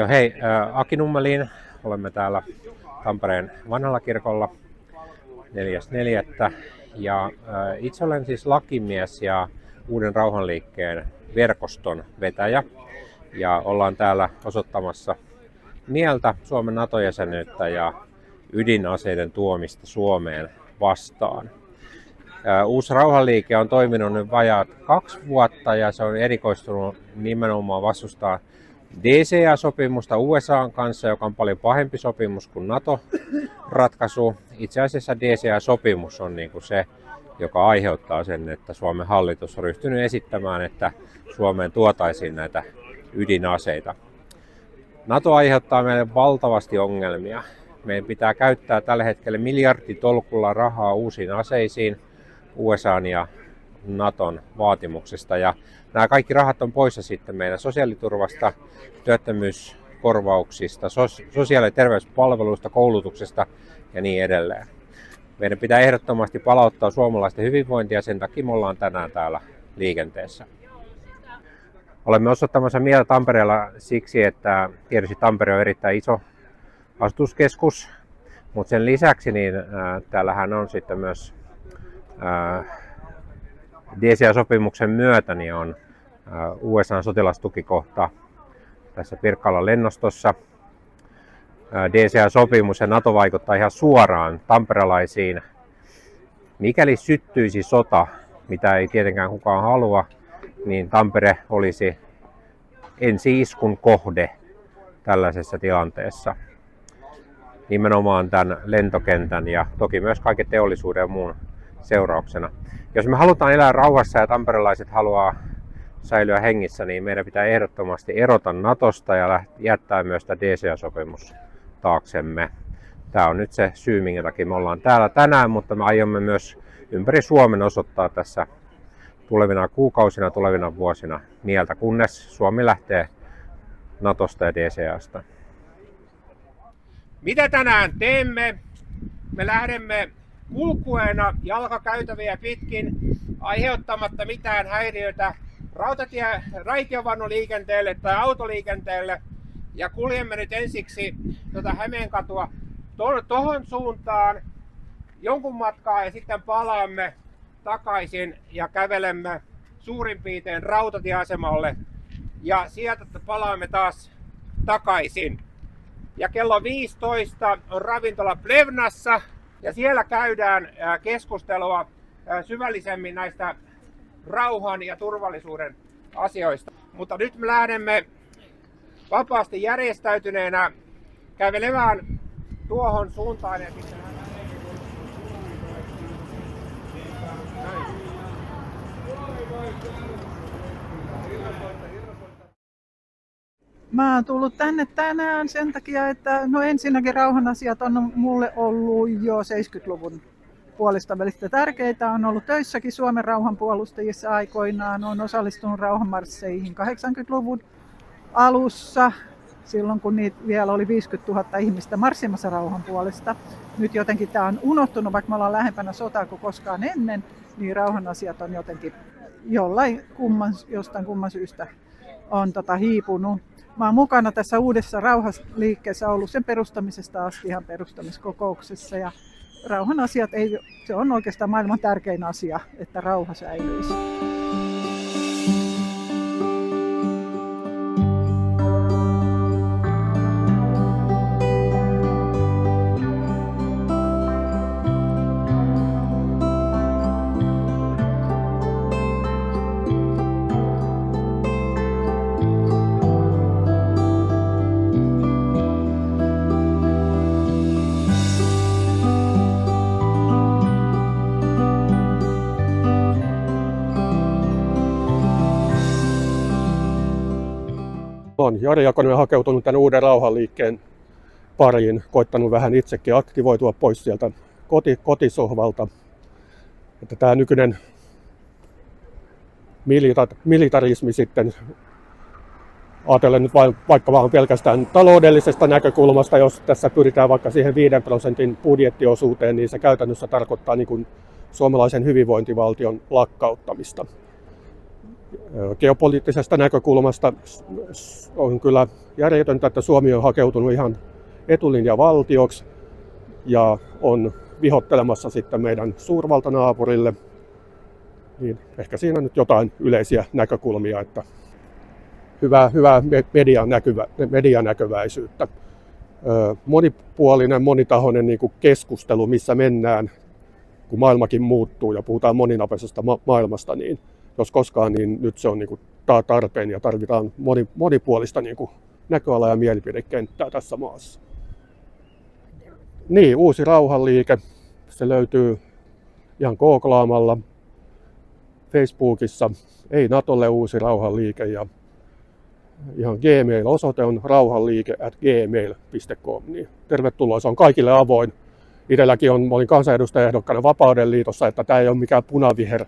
Joo, hei, Aki Nummelin. Olemme täällä Tampereen vanhalla kirkolla 4.4. Ja itse olen siis lakimies ja Uuden rauhanliikkeen verkoston vetäjä. Ja ollaan täällä osoittamassa mieltä Suomen NATO-jäsenyyttä ja ydinaseiden tuomista Suomeen vastaan. Uusi rauhanliike on toiminut nyt vajaat 2 vuotta ja se on erikoistunut nimenomaan vastustaa DCA-sopimusta USA:n kanssa, joka on paljon pahempi sopimus kuin NATO-ratkaisu. Itse asiassa DCA-sopimus on niin kuin se, joka aiheuttaa sen, että Suomen hallitus on ryhtynyt esittämään, että Suomeen tuotaisiin näitä ydinaseita. NATO aiheuttaa meille valtavasti ongelmia. Meidän pitää käyttää tällä hetkellä miljarditolkulla rahaa uusiin aseisiin USA:n ja Naton vaatimuksesta. Ja nämä kaikki rahat on poissa sitten meidän sosiaaliturvasta, työttömyyskorvauksista, sosiaali- ja terveyspalveluista, koulutuksesta ja niin edelleen. Meidän pitää ehdottomasti palauttaa suomalaisten hyvinvointia, sen takia me ollaan tänään täällä liikenteessä. Olemme osoittamassa mieltä Tampereella siksi, että tietysti Tampere on erittäin iso asutuskeskus, mutta sen lisäksi niin täällähän on sitten myös DCA-sopimuksen myötä niin on USA:n sotilastukikohta tässä Pirkkalan lennostossa. DCA-sopimus ja NATO vaikuttaa ihan suoraan tamperelaisiin. Mikäli syttyisi sota, mitä ei tietenkään kukaan halua, niin Tampere olisi ensi-iskun kohde tällaisessa tilanteessa. Nimenomaan tämän lentokentän ja toki myös kaiken teollisuuden ja muun seurauksena. Jos me halutaan elää rauhassa ja tamperelaiset haluaa säilyä hengissä, niin meidän pitää ehdottomasti erota Natosta ja jättää myös tämä DCA-sopimus taaksemme. Tämä on nyt se syy, minkä takia me ollaan täällä tänään, mutta me aiomme myös ympäri Suomen osoittaa tässä tulevina kuukausina, tulevina vuosina mieltä, kunnes Suomi lähtee Natosta ja DCAsta. Mitä tänään teemme? Me lähdemme kulkueena jalkakäytäviä pitkin aiheuttamatta mitään häiriötä raitiovaunuliikenteelle tai autoliikenteelle ja kuljemme nyt ensiksi Hämeenkatua tohon suuntaan jonkun matkaa ja sitten palaamme takaisin ja kävelemme suurin piirtein rautatieasemalle ja sieltä palaamme taas takaisin. Ja kello 15 on ravintola Plevnassa ja siellä käydään keskustelua syvällisemmin näistä rauhan ja turvallisuuden asioista. Mutta nyt me lähdemme vapaasti järjestäytyneenä kävelemään tuohon suuntaan. Ja sitten Mä oon tullut tänne tänään sen takia, että ensinnäkin rauhan asiat on mulle ollut jo 70-luvun puolesta välistä tärkeitä. On ollut töissäkin Suomen rauhanpuolustajissa aikoinaan, on osallistunut rauhanmarsseihin 80-luvun alussa, silloin kun niitä vielä oli 50 000 ihmistä marssimassa rauhan puolesta. Nyt jotenkin tämä on unohtunut, vaikka me ollaan lähempänä sotaa kuin koskaan ennen, niin rauhan asiat on jotenkin jostain kumman syystä on hiipunut. Mä oon mukana tässä uudessa rauhanliikkeessä ollut sen perustamisesta asti ihan perustamiskokouksessa ja rauhan asiat se on oikeastaan maailman tärkein asia, että rauha säilyisi. Olen Jari Jakonen hakeutunut tämän uuden rauhanliikkeen pariin, koittanut vähän itsekin aktivoitua pois sieltä kotisohvalta. Että tämä nykyinen militarismi sitten, ajatellen nyt vaikka vaan pelkästään taloudellisesta näkökulmasta, jos tässä pyritään vaikka siihen 5% budjettiosuuteen, niin se käytännössä tarkoittaa niin kuin suomalaisen hyvinvointivaltion lakkauttamista. Geopoliittisesta näkökulmasta on kyllä järjetöntä, että Suomi on hakeutunut ihan etulinjavaltioksi ja on vihottelemassa sitten meidän suurvaltanaapurille. Niin ehkä siinä nyt jotain yleisiä näkökulmia, että hyvää medianäkyväisyyttä. Monipuolinen, monitahoinen niin kuin keskustelu, missä mennään, kun maailmakin muuttuu ja puhutaan moninapaisesta maailmasta, niin jos koskaan, niin nyt se on niin kuin tarpeen ja tarvitaan monipuolista niin kuin näköala- ja mielipidekenttää tässä maassa. Niin, Uusi rauhanliike, se löytyy ihan gooklaamalla Facebookissa, ei Natolle Uusi rauhanliike, ja ihan Gmail-osoite on rauhanliike@gmail.com. Niin tervetuloa, se on kaikille avoin. Itselläkin olin kansanedustajaehdokkaana Vapauden liitossa, että tämä ei ole mikään punaviher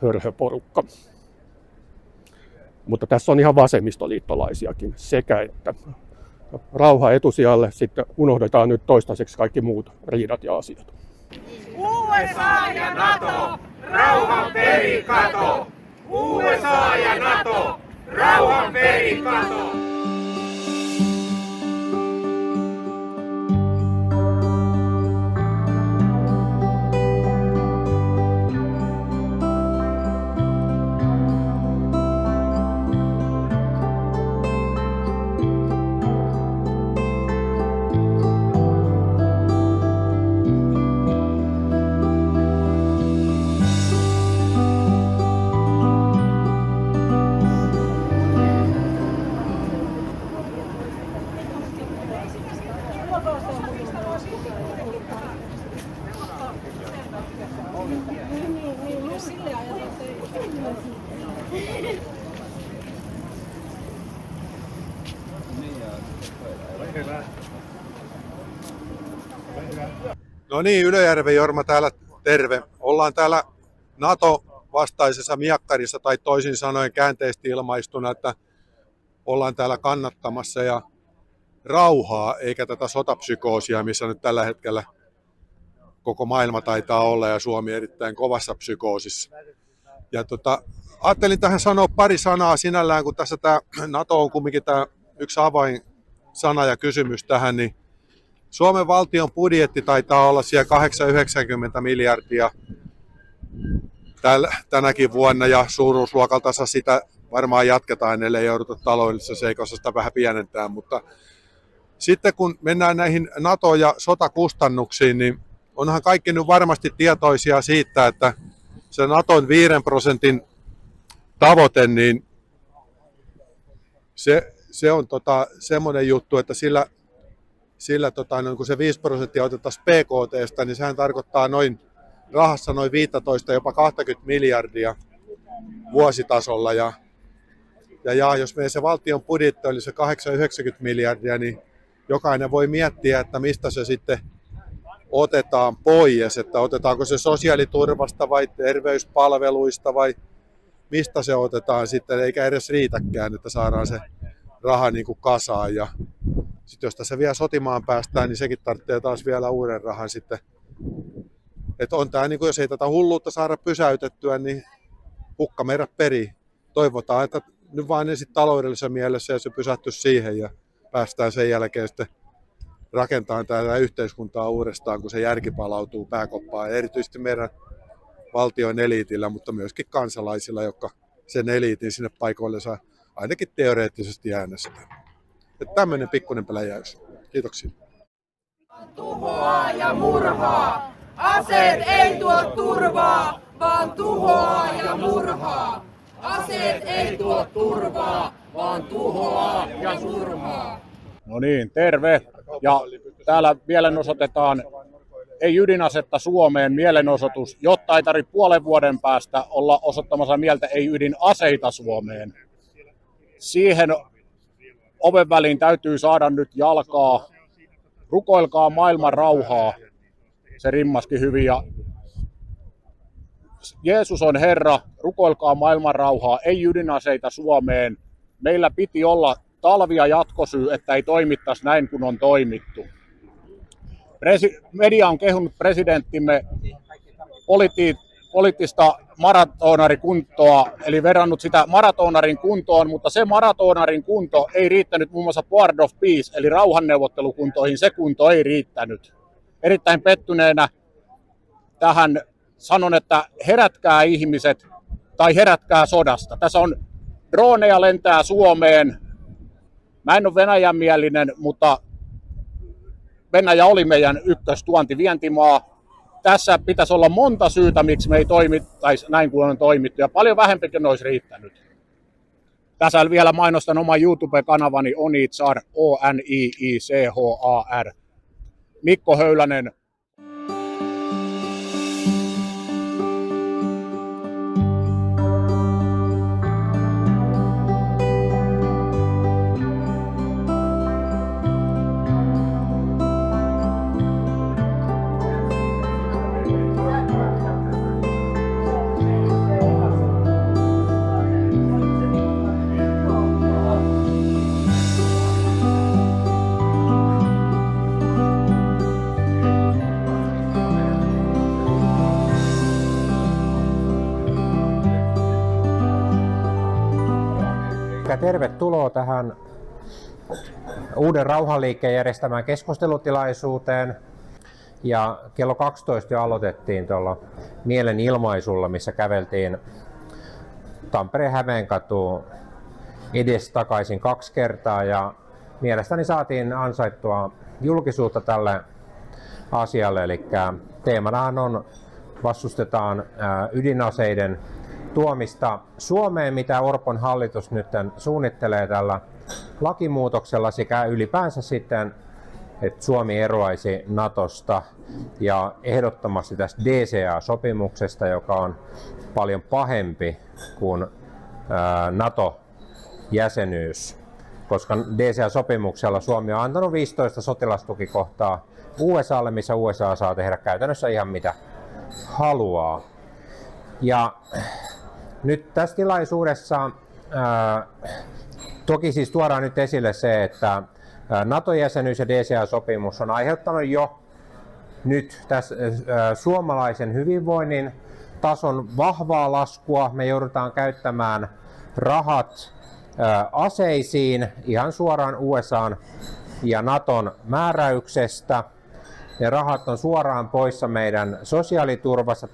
hörhöporukka. Mutta tässä on ihan vasemmistoliittolaisiakin sekä että. Rauha etusijalle, sitten unohdetaan nyt toistaiseksi kaikki muut riidat ja asiat. USA ja NATO, rauhan perikato! USA ja NATO, rauhan perikato! No niin, Ylöjärven Jorma täällä, terve. Ollaan täällä NATO-vastaisessa miekkarissa, tai toisin sanoen käänteisesti ilmaistuna, että ollaan täällä kannattamassa ja rauhaa, eikä tätä sotapsykoosia, missä nyt tällä hetkellä koko maailma taitaa olla ja Suomi erittäin kovassa psykoosissa. Ja ajattelin tähän sanoa pari sanaa sinällään, kun tässä tämä NATO on kumminkin tämä yksi avainsana ja kysymys tähän, niin Suomen valtion budjetti taitaa olla siellä 890 miljardia tänäkin vuonna ja suuruusluokaltansa sitä varmaan jatketaan, ellei jouduta taloudellisessa seikossa sitä vähän pienentää, mutta sitten kun mennään näihin NATO- ja sotakustannuksiin, niin onhan kaikki nyt varmasti tietoisia siitä, että se NATOn 5% tavoite, niin se on semmoinen juttu, että sillä kun se 5% otettaisiin PKT:stä, niin sehän tarkoittaa rahassa noin 15, jopa 20 miljardia vuositasolla. Ja jos meidän se valtion budjetti oli se 890 miljardia, niin jokainen voi miettiä, että mistä se sitten otetaan pois, että otetaanko se sosiaaliturvasta vai terveyspalveluista vai mistä se otetaan sitten, eikä edes riitäkään, että saadaan se raha niin kuin kasaan. Ja sitten jos tässä vielä sotimaan päästään, niin sekin tarvitsee taas vielä uuden rahan sitten. Että on tämä, niin kuin jos ei tätä hulluutta saada pysäytettyä, niin hukka meidät perii. Toivotaan, että nyt vain ensin taloudellisessa mielessä ja se pysähtyy siihen ja päästään sen jälkeen sitten rakentamaan tätä yhteiskuntaa uudestaan, kun se järki palautuu pääkoppaan. Ja erityisesti meidän valtion eliitillä, mutta myöskin kansalaisilla, jotka sen eliitin sinne paikoille saa ainakin teoreettisesti äänestää. Että tämmöinen pikkuinen pläjäys. Kiitoksia. Tuhoaa ja murhaa. Aseet ei tuo turvaa, vaan tuhoaa ja murhaa. Aseet ei tuo turvaa, vaan tuhoaa ja murhaa. No niin, terve. Ja täällä mielenosoitetaan ei ydinasetta Suomeen mielenosoitus, jotta ei tarvitse puolen vuoden päästä olla osoittamassa mieltä ei ydinaseita Suomeen. Siihen oven väliin täytyy saada nyt jalkaa. Rukoilkaa maailman rauhaa. Se rimmaskin hyvin. Ja Jeesus on Herra, rukoilkaa maailman rauhaa, ei ydinaseita Suomeen. Meillä piti olla talvi- ja jatkosyy, että ei toimittaisi näin kuin on toimittu. Media on kehunut presidenttimme poliittista maratonarikuntoa, eli verrannut sitä maratonarin kuntoon, mutta se maratonarin kunto ei riittänyt muun muassa Board of Peace, eli rauhanneuvottelukuntoihin, se kunto ei riittänyt. Erittäin pettyneenä tähän sanon, että herätkää ihmiset tai herätkää sodasta. Tässä on droneja lentää Suomeen. Mä en ole Venäjän mielinen, mutta Venäjä oli meidän ykköstuontivientimaa. Tässä pitäisi olla monta syytä, miksi me ei toimittaisi näin kuin on toimittu, ja paljon vähempikin olisi riittänyt. Tässä vielä mainostan oman YouTube-kanavani Onichar, ONIICHAR. Mikko Höylänen. Tervetuloa tähän Uuden rauhanliikkeen järjestämään keskustelutilaisuuteen. Ja kello 12 jo aloitettiin tuolla mielenilmaisulla, missä käveltiin Tampereen Hämeenkatuun edestakaisin 2 kertaa. Ja mielestäni saatiin ansaittua julkisuutta tälle asialle. Eli teemanahan on vastustetaan ydinaseiden tuomista Suomeen, mitä Orpon hallitus nyt suunnittelee tällä lakimuutoksella, sekä ylipäänsä sitten, että Suomi eroaisi Natosta ja ehdottomasti tästä DCA-sopimuksesta, joka on paljon pahempi kuin NATO-jäsenyys, koska DCA-sopimuksella Suomi on antanut 15 sotilastukikohtaa USAlle, missä USA saa tehdä käytännössä ihan mitä haluaa. Ja nyt tässä tilaisuudessa toki siis tuodaan nyt esille se, että NATO-jäsenyys ja DCA-sopimus on aiheuttanut jo nyt tässä suomalaisen hyvinvoinnin tason vahvaa laskua. Me joudutaan käyttämään rahat aseisiin ihan suoraan USA:n ja Naton määräyksestä. Ne rahat on suoraan poissa meidän sosiaaliturvasta,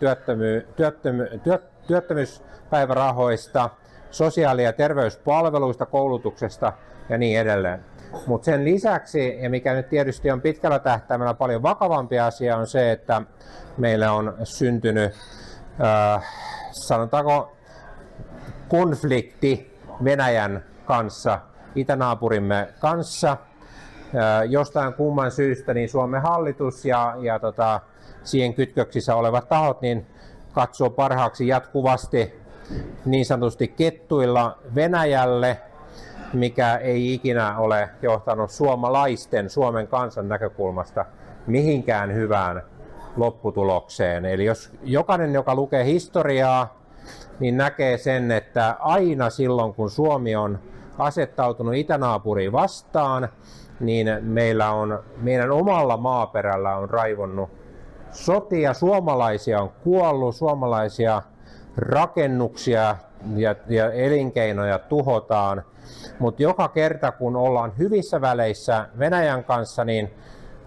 työttömyyspäivärahoista, sosiaali- ja terveyspalveluista, koulutuksesta ja niin edelleen. Mutta sen lisäksi, ja mikä nyt tietysti on pitkällä tähtäimellä paljon vakavampi asia, on se, että meillä on syntynyt, sanotaanko, konflikti Venäjän kanssa, itänaapurimme kanssa. Jostain kumman syystä niin Suomen hallitus ja siihen kytköksissä olevat tahot niin katsoo parhaaksi jatkuvasti niin sanotusti kettuilla Venäjälle, mikä ei ikinä ole johtanut suomalaisten, Suomen kansan näkökulmasta mihinkään hyvään lopputulokseen. Eli jos jokainen, joka lukee historiaa, niin näkee sen, että aina silloin kun Suomi on asettautunut itänaapuriin vastaan, niin meidän omalla maaperällä on raivonnut sotia, suomalaisia on kuollut, suomalaisia rakennuksia ja elinkeinoja tuhotaan, mutta joka kerta kun ollaan hyvissä väleissä Venäjän kanssa, niin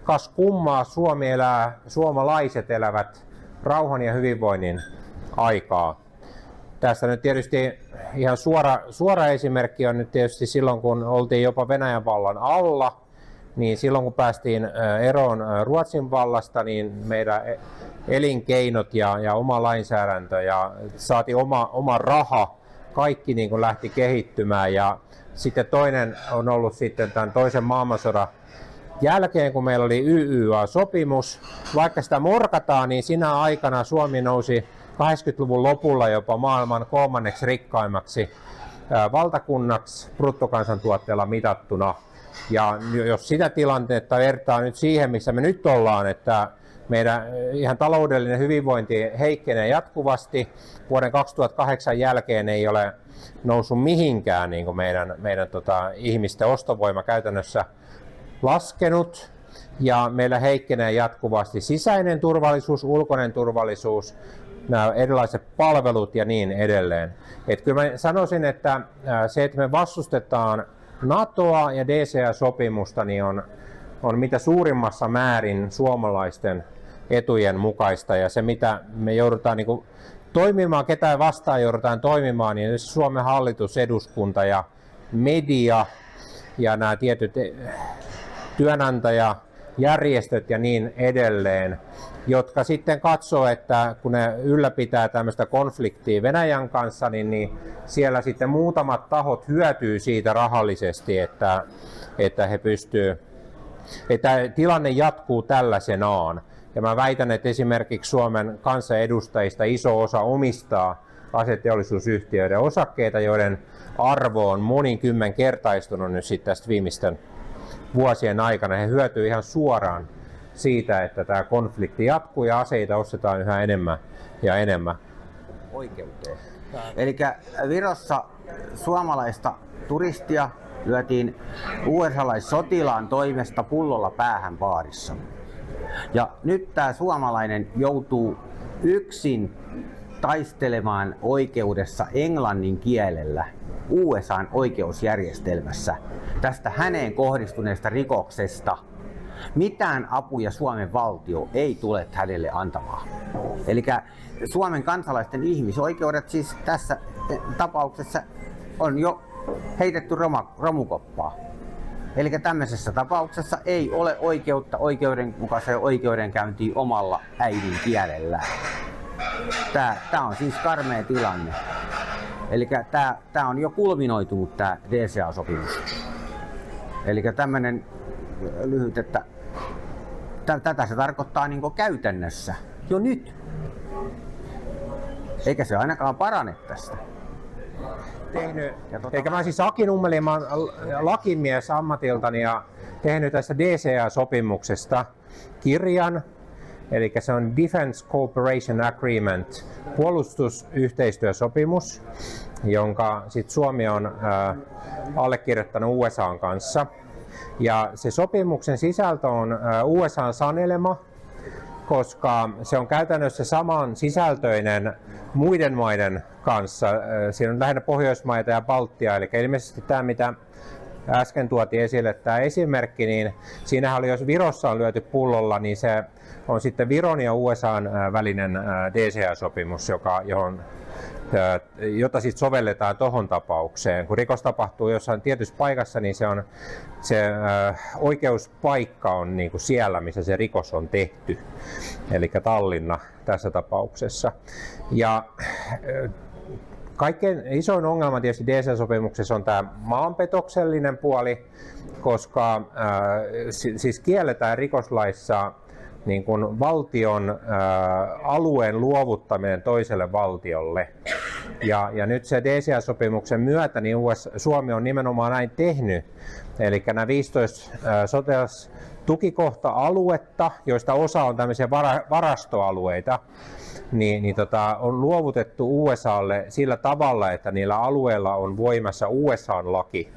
kas kummaa suomalaiset elävät rauhan ja hyvinvoinnin aikaa. Tästä nyt tietysti ihan suora esimerkki on nyt tietysti silloin, kun oltiin jopa Venäjän vallan alla, niin silloin kun päästiin eroon Ruotsin vallasta, niin meidän elinkeinot ja oma lainsäädäntö ja saatiin oma raha, kaikki niin kuin lähti kehittymään. Ja sitten toinen on ollut sitten tämän toisen maailmansodan jälkeen, kun meillä oli YYA-sopimus. Vaikka sitä morkataan, niin sinä aikana Suomi nousi 80-luvun lopulla jopa maailman 3. rikkaimmaksi valtakunnaksi bruttokansantuotteella mitattuna. Ja jos sitä tilannetta vertaa nyt siihen, missä me nyt ollaan, että meidän ihan taloudellinen hyvinvointi heikkenee jatkuvasti, vuoden 2008 jälkeen ei ole noussut mihinkään niin kuin meidän ihmisten ostovoima käytännössä laskenut, ja meillä heikkenee jatkuvasti sisäinen turvallisuus, ulkoinen turvallisuus, nämä erilaiset palvelut ja niin edelleen. Et kyllä mä sanoisin, että se, että me vastustetaan NATOa ja DCA-sopimusta, niin on mitä suurimmassa määrin suomalaisten etujen mukaista, ja se mitä me joudutaan niin kuin toimimaan, ketään vastaan joudutaan toimimaan, niin Suomen hallitus, eduskunta ja media ja nämä tietyt työnantajajärjestöt ja niin edelleen, jotka sitten katsoo, että kun ne ylläpitää tämmöistä konfliktia Venäjän kanssa, niin siellä sitten muutamat tahot hyötyy siitä rahallisesti, että he pystyy, että tilanne jatkuu tällaisenaan. Ja mä väitän, että esimerkiksi Suomen kansanedustajista iso osa omistaa aseteollisuusyhtiöiden osakkeita, joiden arvo on monikymmenkertaistunut nyt sitten tästä viimeisten vuosien aikana. He hyötyy ihan suoraan siitä, että tämä konflikti jatkuu ja aseita ostetaan yhä enemmän ja enemmän. Oikeuteen. Eli Virossa suomalaista turistia lyötiin USA-sotilaan toimesta pullolla päähän baarissa. Ja nyt tämä suomalainen joutuu yksin taistelemaan oikeudessa englannin kielellä USA:n oikeusjärjestelmässä tästä häneen kohdistuneesta rikoksesta. Mitään apuja Suomen valtio ei tule hänelle antamaan. Eli Suomen kansalaisten ihmisoikeudet siis tässä tapauksessa on jo heitetty romukoppaa. Eli tämmöisessä tapauksessa ei ole oikeutta oikeudenmukaiseen oikeudenkäyntiin omalla äidinkielellään. Tämä on siis karmea tilanne. Eli tämä on jo kulminoitunut tämä DCA-sopimus. Eli tämmöinen lyhyt, että tätä se tarkoittaa niin kuin käytännössä jo nyt. Eikä se ainakaan parane tästä. Eikä mä siis Aki Nummelin, mä oon lakimies ammatiltani ja tehnyt tästä DCA-sopimuksesta kirjan, eli se on Defense Cooperation Agreement, puolustusyhteistyösopimus, jonka sit Suomi on allekirjoittanut USA:n kanssa. Ja se sopimuksen sisältö on USA:n sanelema, koska se on käytännössä saman sisältöinen muiden maiden kanssa. Siinä on lähinnä Pohjoismaita ja Baltia, eli ilmeisesti tämä, mitä äsken tuotiin esille, tämä esimerkki, niin siinähän oli, jos Virossa on lyöty pullolla, niin se on sitten Viron ja USA:n välinen DCA-sopimus, jota sitten sovelletaan tuohon tapaukseen. Kun rikos tapahtuu jossain tietyssä paikassa, niin se oikeuspaikka on niin kuin siellä, missä se rikos on tehty, eli Tallinna tässä tapauksessa. Ja kaikkein isoin ongelma tietysti DCA-sopimuksessa on tämä maanpetoksellinen puoli, koska siis kielletään rikoslaissa niin kuin valtion alueen luovuttaminen toiselle valtiolle. Ja nyt se DCA-sopimuksen myötä niin Suomi on nimenomaan näin tehnyt. Eli nämä 15 sotilastukikohta-aluetta, joista osa on tämmöisiä varastoalueita, on luovutettu USAlle sillä tavalla, että niillä alueilla on voimassa USA:n laki,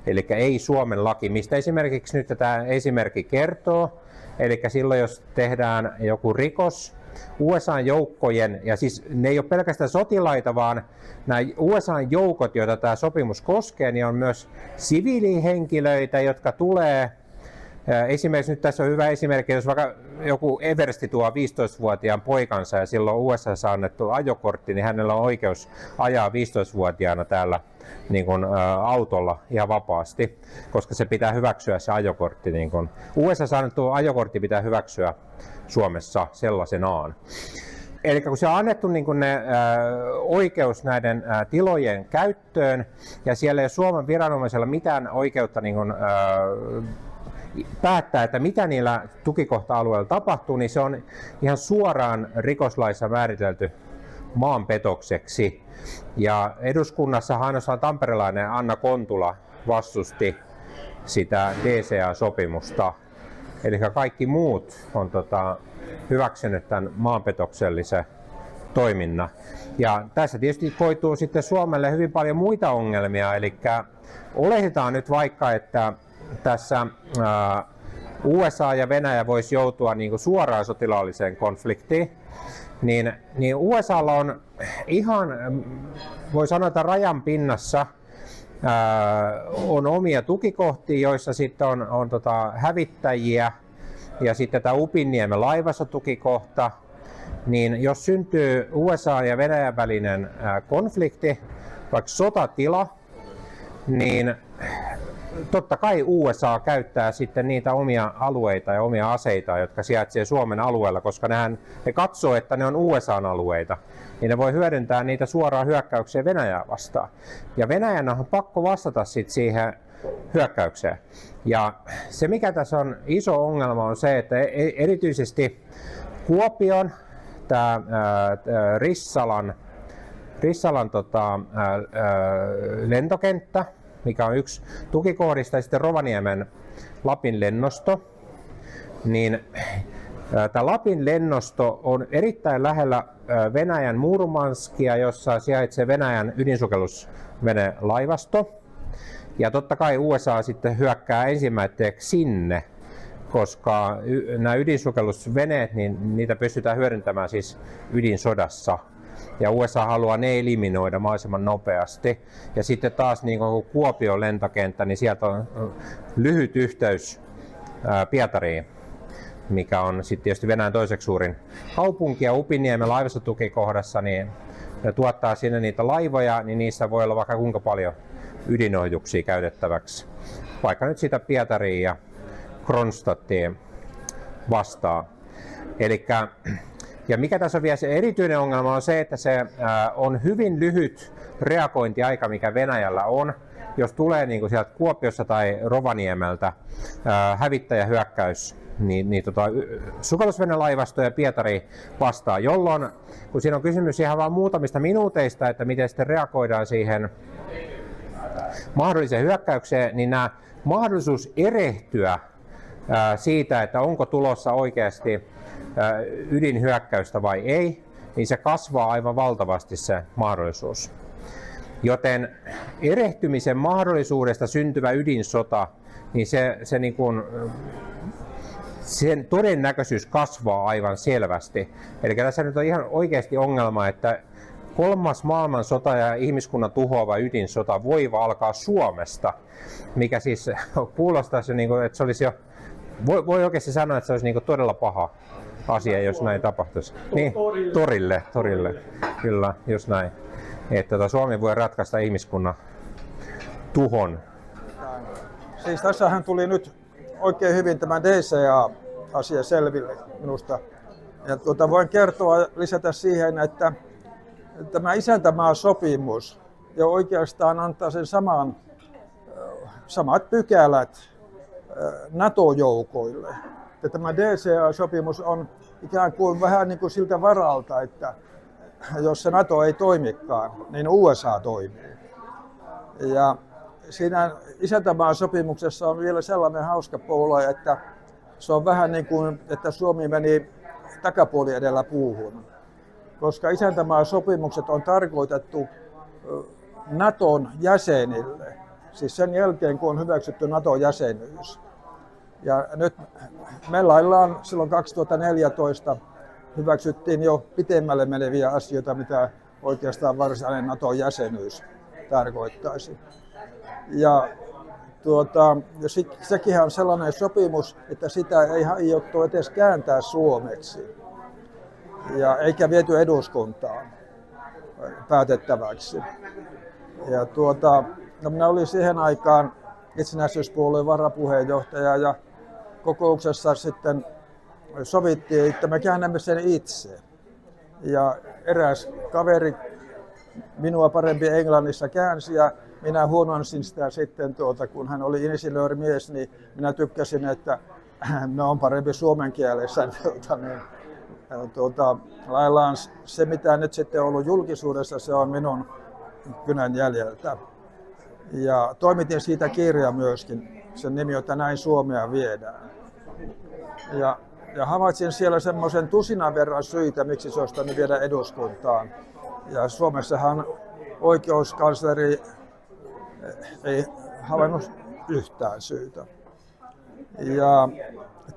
eli ei Suomen laki, mistä esimerkiksi nyt tämä esimerkki kertoo. Eli silloin, jos tehdään joku rikos USA:n joukkojen, ja siis ne ei ole pelkästään sotilaita, vaan nämä USA:n joukot, joita tämä sopimus koskee, niin on myös siviilihenkilöitä, jotka tulee. Esimerkiksi nyt tässä on hyvä esimerkki, jos vaikka joku Eversti tuo 15-vuotiaan poikansa ja silloin USA:ssa annettu ajokortti, niin hänellä on oikeus ajaa 15-vuotiaana täällä niin kuin, autolla ihan vapaasti, koska se pitää hyväksyä se ajokortti. Niin kuin, USA:ssa annettu ajokortti pitää hyväksyä Suomessa sellaisenaan. Eli kun se on annettu niin kuin oikeus näiden tilojen käyttöön ja siellä ei ole Suomen viranomaisella mitään oikeutta niin kuin, päättää, että mitä niillä tukikohta-alueilla tapahtuu, niin se on ihan suoraan rikoslaissa määritelty maanpetokseksi. Ja eduskunnassa ainoastaan tamperelainen Anna Kontula vastusti sitä DCA-sopimusta. Eli kaikki muut on hyväksynyt tämän maanpetoksellisen toiminnan. Ja tässä tietysti koituu sitten Suomelle hyvin paljon muita ongelmia. Eli oletetaan nyt vaikka, että tässä USA ja Venäjä voisi joutua niin kuin suoraan sotilaalliseen konfliktiin. niin USAlla on ihan, voi sanoa, että rajan pinnassa on omia tukikohtia, joissa sitten on hävittäjiä ja sitten tämä Upinniemen laivastotukikohta. Niin jos syntyy USA ja Venäjän välinen konflikti, vaikka sotatila, niin totta kai USA käyttää sitten niitä omia alueita ja omia aseita, jotka sijaitsevat Suomen alueella, koska ne katsoo, että ne on USAn alueita, niin ne voi hyödyntää niitä suoraan hyökkäykseen Venäjää vastaan. Ja Venäjän on pakko vastata sitten siihen hyökkäykseen. Ja se mikä tässä on iso ongelma on se, että erityisesti Kuopion, tämä Rissalan lentokenttä, mikä on yksi tukikohdista, ja sitten Rovaniemen Lapin lennosto, niin tämä Lapin lennosto on erittäin lähellä Venäjän Murmanskia, jossa sijaitsee Venäjän ydinsukellusvenelaivasto. Ja totta kai USA sitten hyökkää ensimmäiseksi sinne, koska nämä ydinsukellusveneet, niin niitä pystytään hyödyntämään siis ydinsodassa. Ja USA haluaa ne eliminoida mahdollisimman nopeasti. Ja sitten taas niin kuin Kuopion lentokenttä, niin sieltä on lyhyt yhteys Pietariin, mikä on sitten tietysti Venäjän toiseksi suurin kaupunki. Ja Upinniemen laivastotukikohdassa, niin ne tuottaa sinne niitä laivoja, niin niissä voi olla vaikka kuinka paljon ydinohjuksia käytettäväksi. Vaikka nyt sitä Pietariin ja Kronstadtiin vastaan. Ja mikä tässä on vielä se erityinen ongelma on se, että se on hyvin lyhyt reagointiaika, mikä Venäjällä on. Jos tulee niin kuin sieltä Kuopiossa tai Rovaniemeltä hävittäjähyökkäys, niin sukellusvenelaivasto ja Pietari vastaa, jolloin kun siinä on kysymys ihan vain muutamista minuuteista, että miten sitten reagoidaan siihen mahdolliseen hyökkäykseen, niin nämä mahdollisuus erehtyä siitä, että onko tulossa oikeasti ydinhyökkäystä vai ei, niin se kasvaa aivan valtavasti se mahdollisuus. Joten erehtymisen mahdollisuudesta syntyvä ydinsota, niin se niin kuin, sen todennäköisyys kasvaa aivan selvästi. Eli tässä nyt on ihan oikeasti ongelma, että 3. maailmansota ja ihmiskunnan tuhoava ydinsota voi alkaa Suomesta, mikä siis kuulostaisi, että se olisi jo, voi oikeasti sanoa, että se olisi todella paha asia, jos näin tapahtuisi. Niin, torille, kyllä, just näin. Että Suomi voi ratkaista ihmiskunnan tuhon. Siis tässähän tuli nyt oikein hyvin tämä DCA-asia selville minusta. Ja voin lisätä siihen, että tämä isäntämaasopimus jo oikeastaan antaa sen samat pykälät NATO-joukoille. Ja tämä DCA-sopimus on ikään kuin vähän niin kuin siltä varalta, että jos se NATO ei toimikaan, niin USA toimii. Ja siinä isäntämaasopimuksessa on vielä sellainen hauska puoli, että se on vähän niin kuin, että Suomi meni takapuoli edellä puuhun. Koska isäntämaasopimukset on tarkoitettu NATOn jäsenille, siis sen jälkeen kun on hyväksytty NATO-jäsenyys. Ja nyt meillä silloin 2014 hyväksyttiin jo pitemmälle meneviä asioita, mitä oikeastaan varsinainen NATO-jäsenyys tarkoittaisi. Ja sekin on sellainen sopimus, että sitä ei aiottu edes kääntää suomeksi. Ja eikä viety eduskuntaan päätettäväksi. Ja minä olin siihen aikaan itsenäisyyspuolueen varapuheenjohtaja ja kokouksessa sitten sovittiin, että me käännämme sen itse. Ja eräs kaveri minua parempi Englannissa käänsi ja minä huononsin sitä sitten, kun hän oli insinöörimies, niin minä tykkäsin, että ne on parempi suomen kielessä. Laillaan se, mitä nyt sitten on ollut julkisuudessa, se on minun kynän jäljeltä. Ja toimitin siitä kirja myöskin. Sen nimi on, että näin Suomea viedään. Ja havaitsin siellä semmoisen tusinan verran syitä, miksi se olisi tänne viedä eduskuntaan. Ja Suomessahan oikeuskansleri ei havainnut yhtään syytä. Ja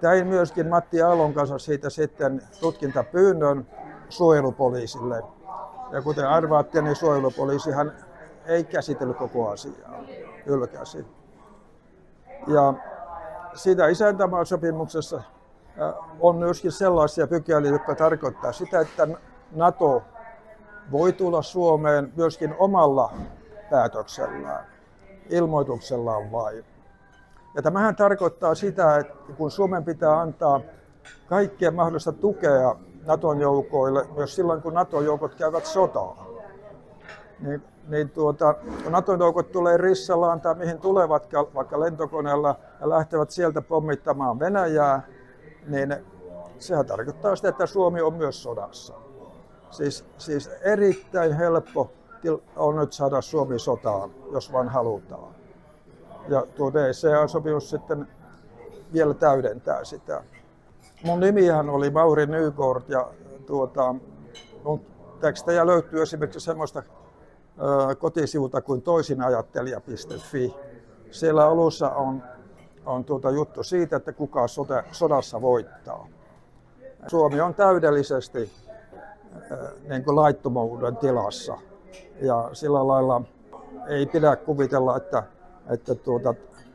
tein myöskin Matti Aallon kanssa siitä sitten tutkintapyynnön suojelupoliisille. Ja kuten arvaatte, niin suojelupoliisihan ei käsitellyt koko asiaa, hylkäsi. Ja siitä isäntämaasopimuksessa on myöskin sellaisia pykäliä, jotka tarkoittaa sitä, että NATO voi tulla Suomeen myöskin omalla päätöksellään, ilmoituksellaan vain. Ja tämähän tarkoittaa sitä, että kun Suomen pitää antaa kaikkea mahdollista tukea Naton joukoille, myös silloin kun Naton joukot käyvät sotaa, niin kun Naton joukot tulee Rissalaan tai mihin tulevat vaikka lentokoneella ja lähtevät sieltä pommittamaan Venäjää, niin sehän tarkoittaa sitä, että Suomi on myös sodassa. Siis erittäin helppo on nyt saada Suomi sotaan, jos vain halutaan. Ja tuo DCA-sopimus sitten vielä täydentää sitä. Mun nimihän oli Mauri Nygård ja mun tekstejä löytyy esimerkiksi semmoista kotisivulta kuin toisinajattelija.fi. Siellä alussa on juttu siitä, että kuka sodassa voittaa. Suomi on täydellisesti niin kuin laittomuuden tilassa ja sillä lailla ei pidä kuvitella, että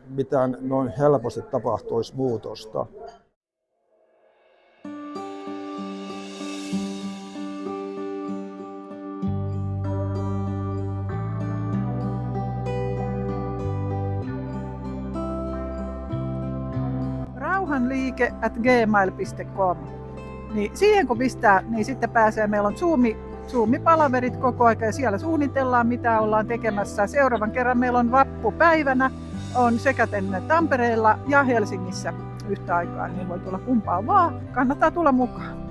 mitään noin helposti tapahtuisi muutosta. rauhanliike@gmail.com. Niin siihen kun pistää, niin sitten pääsee, meillä on Zoom-palaverit koko ajan ja siellä suunnitellaan mitä ollaan tekemässä. Seuraavan kerran meillä on vappupäivänä, on sekä Tampereella ja Helsingissä yhtä aikaa, niin voi tulla kumpaan vaan. Kannattaa tulla mukaan.